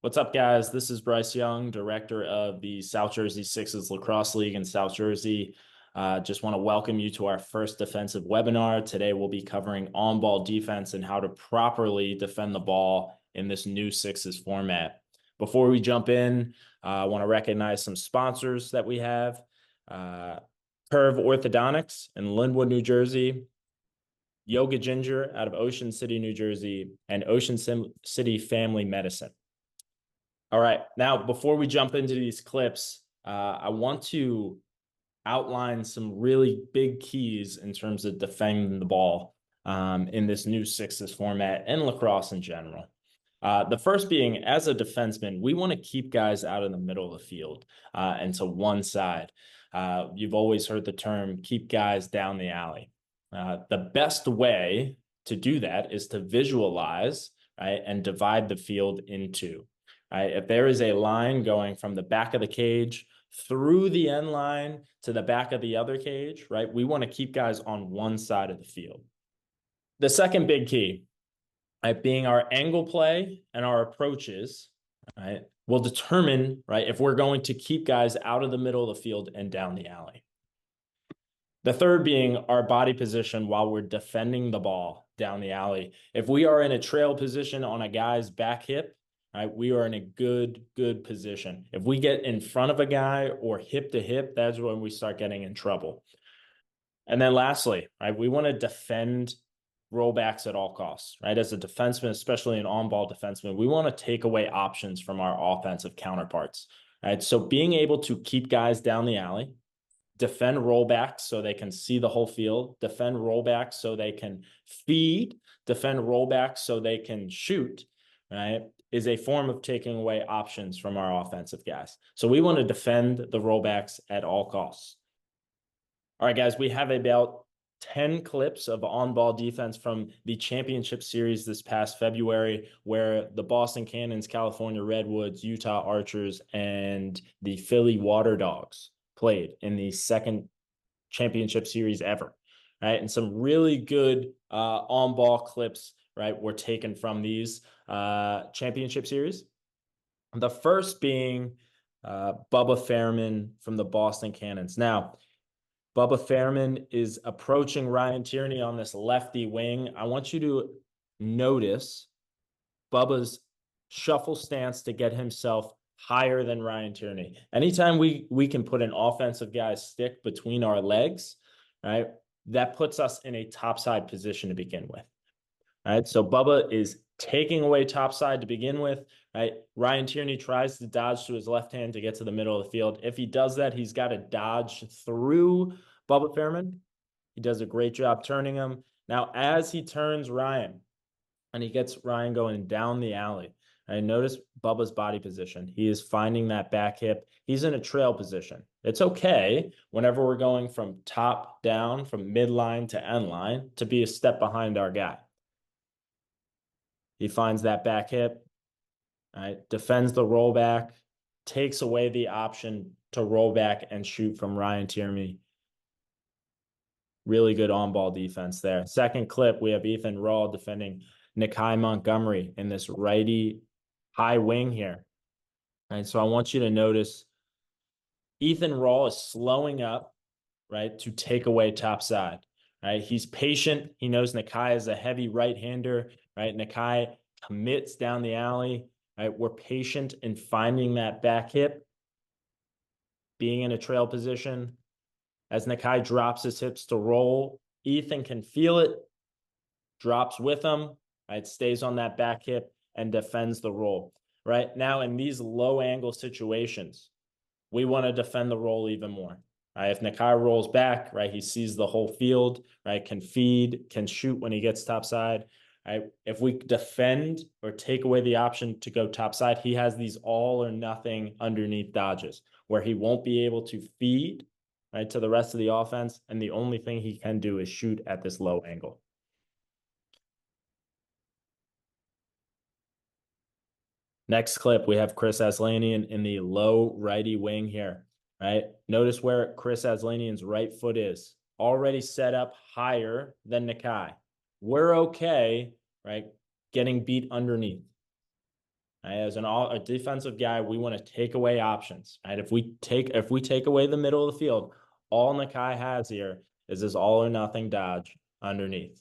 What's up, guys? This is Bryce Young, director of the South Jersey Sixes Lacrosse League in South Jersey. Just want to welcome you to our first defensive webinar. Today, we'll be covering on-ball defense and how to properly defend the ball in this new Sixes format. Before we jump in, I want to recognize some sponsors that we have. Curve Orthodontics in Linwood, New Jersey, Yoga Ginger out of Ocean City, New Jersey, and Ocean City Family Medicine. All right. Now, before we jump into these clips, I want to outline some really big keys in terms of defending the ball in this new Sixes format and lacrosse in general. The first being, as a defenseman, we want to keep guys out of the middle of the field and to one side. You've always heard the term keep guys down the alley. The best way to do that is to visualize, right, and divide the field in two. Right? If there is a line going from the back of the cage through the end line to the back of the other cage, right, we want to keep guys on one side of the field. The second big key, right, being our angle play and our approaches, right, will determine, right, if we're going to keep guys out of the middle of the field and down the alley. The third being our body position while we're defending the ball down the alley. If we are in a trail position on a guy's back hip, right, we are in a good position. If we get in front of a guy or hip to hip, that's when we start getting in trouble. And then lastly, right, we want to defend rollbacks at all costs, right? As a defenseman, especially an on-ball defenseman, we want to take away options from our offensive counterparts, right? So being able to keep guys down the alley, defend rollbacks so they can see the whole field, defend rollbacks so they can feed, defend rollbacks so they can shoot, right, is a form of taking away options from our offensive guys. So we want to defend the rollbacks at all costs. All right, guys, we have about 10 clips of on-ball defense from the championship series this past February, where the Boston Cannons, California Redwoods, Utah Archers, and the Philly Water Dogs played in the second championship series ever, right? And some really good on-ball clips, right, were taken from these championship series. The first being Bubba Fairman from the Boston Cannons. Now, Bubba Fairman is approaching Ryan Tierney on this lefty wing. I want you to notice Bubba's shuffle stance to get himself higher than Ryan Tierney. Anytime we can put an offensive guy's stick between our legs, right, that puts us in a topside position to begin with. All right, so Bubba is taking away topside to begin with, right? Ryan Tierney tries to dodge to his left hand to get to the middle of the field. If he does that, he's got to dodge through Bubba Fairman. He does a great job turning him. Now, as he turns Ryan, and he gets Ryan going down the alley, I notice Bubba's body position. He is finding that back hip. He's in a trail position. It's okay whenever we're going from top down, from midline to end line, to be a step behind our guy. He finds that back hip, right? Defends the rollback, takes away the option to roll back and shoot from Ryan Tierney. Really good on-ball defense there. Second clip, we have Ethan Rawl defending Nakai Montgomery in this righty high wing here. And so I want you to notice Ethan Rawl is slowing up, right, to take away topside. Right? He's patient. He knows Nakai is a heavy right-hander, right? Nakai commits down the alley, right? We're patient in finding that back hip, being in a trail position. As Nakai drops his hips to roll, Ethan can feel it, drops with him, right? Stays on that back hip and defends the roll, right? Now, in these low-angle situations, we want to defend the roll even more. Right, if Nakai rolls back, right, he sees the whole field, right, can feed, can shoot when he gets topside. Right, if we defend or take away the option to go topside, he has these all or nothing underneath dodges where he won't be able to feed, right, to the rest of the offense, and the only thing he can do is shoot at this low angle. Next clip, we have Chris Aslanian in the low righty wing here. Right? Notice where Chris Aslanian's right foot is. Already set up higher than Nakai. We're okay, right, getting beat underneath. Right? As a defensive guy, we want to take away options. Right? If we take away the middle of the field, all Nakai has here is this all or nothing dodge underneath.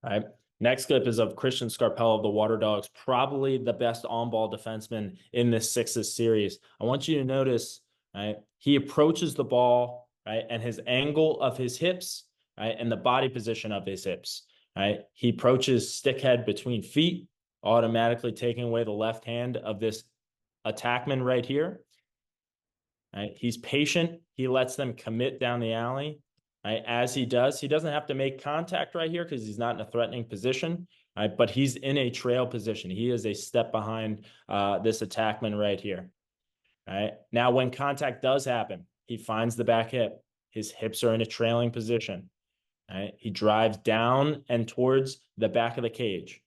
All right. Next clip is of Christian Scarpello of the Water Dogs, probably the best on-ball defenseman in this Sixes series. I want you to notice, right? He approaches the ball, right, and his angle of his hips, right, and the body position of his hips, right. He approaches stick head between feet, automatically taking away the left hand of this attackman right here. Right? He's patient. He lets them commit down the alley. Right? As he doesn't have to make contact right here because he's not in a threatening position. Right? But he's in a trail position. He is a step behind this attackman right here. Right? Now, when contact does happen, he finds the back hip. His hips are in a trailing position. Right? He drives down and towards the back of the cage.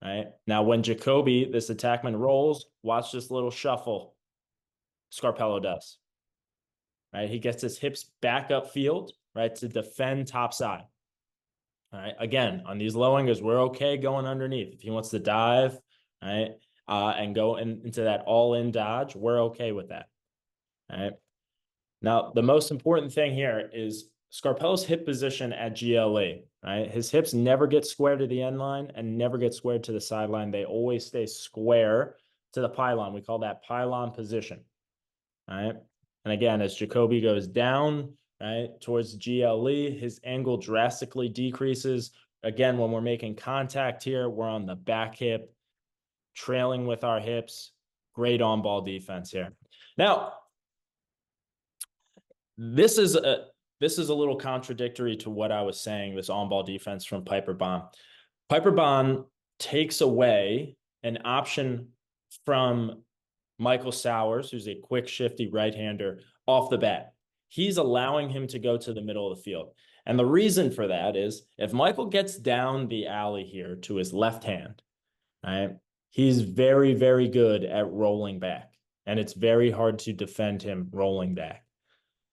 Right? Now, when Jacoby, this attackman, rolls, watch this little shuffle Scarpello does. Right? He gets his hips back upfield, right, to defend top side. All right. Again, on these low angles, we're okay going underneath. If he wants to dive, right, and go into that all-in dodge, we're okay with that. All right. Now, the most important thing here is Scarpello's hip position at GLE. Right. His hips never get square to the end line and never get squared to the sideline. They always stay square to the pylon. We call that pylon position. All right. And again, as Jacoby goes down, right, towards GLE, his angle drastically decreases. Again, when we're making contact here, we're on the back hip, trailing with our hips. Great on-ball defense here. Now, this is a little contradictory to what I was saying, this on-ball defense from Piper Bond. Piper Bond takes away an option from Michael Sowers, who's a quick, shifty right-hander, off the bat. He's allowing him to go to the middle of the field. And the reason for that is if Michael gets down the alley here to his left hand, right, he's very, very good at rolling back. And it's very hard to defend him rolling back.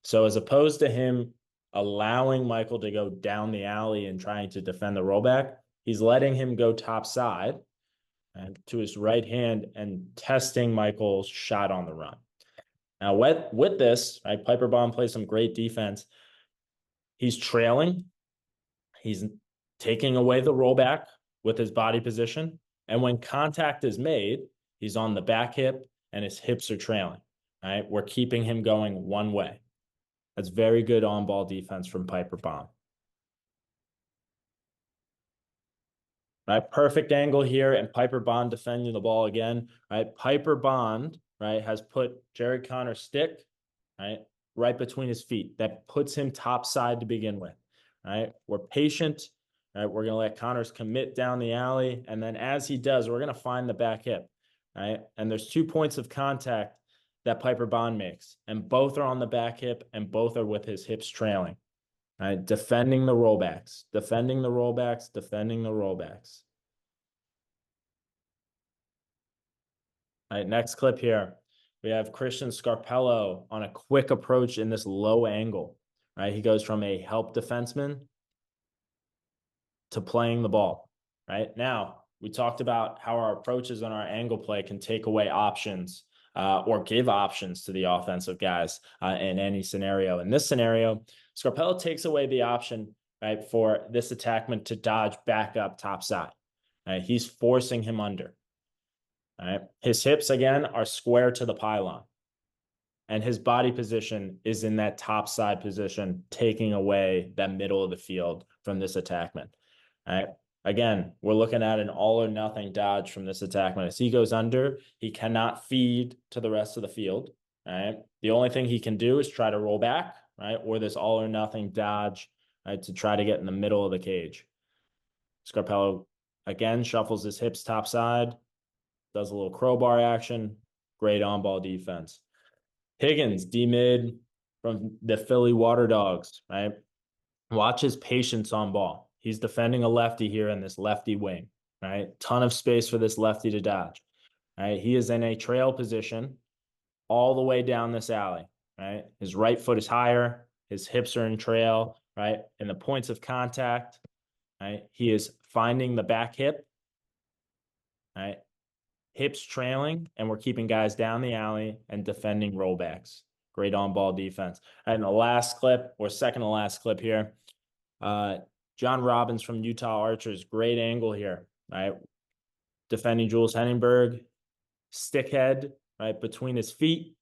So as opposed to him allowing Michael to go down the alley and trying to defend the rollback, he's letting him go top side and to his right hand and testing Michael's shot on the run. Now, with this, right, Piper Bond plays some great defense. He's trailing. He's taking away the rollback with his body position. And when contact is made, he's on the back hip and his hips are trailing. Right? We're keeping him going one way. That's very good on-ball defense from Piper Bond. Right, perfect angle here, and Piper Bond defending the ball again. Right, Piper Bond, right, has put Jared Connor's stick, right between his feet. That puts him top side to begin with. Right, we're patient. Right, we're gonna let Connors commit down the alley, and then as he does, we're gonna find the back hip. Right, and there's 2 points of contact that Piper Bond makes, and both are on the back hip, and both are with his hips trailing. Right, defending the rollbacks, defending the rollbacks, defending the rollbacks. All right, next clip here. We have Christian Scarpello on a quick approach in this low angle. Right, he goes from a help defenseman to playing the ball. Right now, we talked about how our approaches on our angle play can take away options or give options to the offensive guys in any scenario. In this scenario, Scarpello takes away the option, right, for this attackman to dodge back up top side. Right? He's forcing him under. Right? His hips, again, are square to the pylon. And his body position is in that top side position, taking away that middle of the field from this attackman. Right? Again, we're looking at an all or nothing dodge from this attackman. As he goes under, he cannot feed to the rest of the field. Right? The only thing he can do is try to roll back, right? Or this all or nothing dodge, right? To try to get in the middle of the cage. Scarpello, again, shuffles his hips top side, does a little crowbar action. Great on-ball defense. Higgins, D-mid from the Philly Water Dogs, right? Watch his patience on ball. He's defending a lefty here in this lefty wing, right? Ton of space for this lefty to dodge, right? He is in a trail position all the way down this alley, right? His right foot is higher. His hips are in trail, right? And the points of contact, right? He is finding the back hip, All right. Hips trailing, and we're keeping guys down the alley and defending rollbacks. Great on ball defense. And the last clip, or second to last clip here, John Robbins from Utah Archers, great angle here, right? Defending Jules Henningberg, stick head, right, between his feet,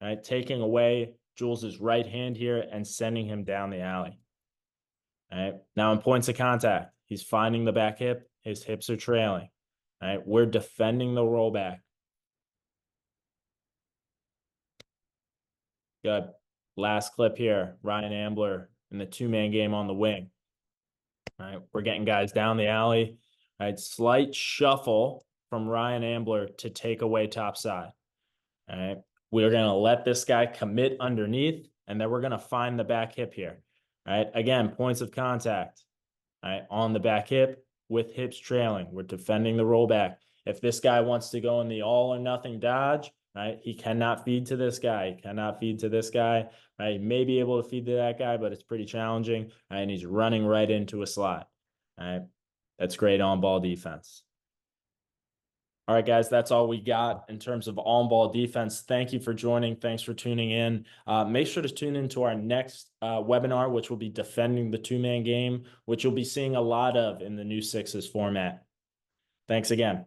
right, taking away Jules's right hand here and sending him down the alley. All right. Now in points of contact, he's finding the back hip, his hips are trailing. All right. We're defending the rollback. Good. Last clip here, Ryan Ambler in the two-man game on the wing. All right. We're getting guys down the alley. All right. Slight shuffle from Ryan Ambler to take away top side. All right. We're going to let this guy commit underneath, and then we're going to find the back hip here. All right. Again, points of contact. All right. On the back hip with hips trailing. We're defending the rollback. If this guy wants to go in the all or nothing dodge, right, he cannot feed to this guy. He cannot feed to this guy. Right. He may be able to feed to that guy, but it's pretty challenging. Right, and he's running right into a slot. All right. That's great on ball defense. All right, guys, that's all we got in terms of on-ball defense. Thank you for joining. Thanks for tuning in. Make sure to tune into our next webinar, which will be defending the two-man game, which you'll be seeing a lot of in the new Sixes format. Thanks again.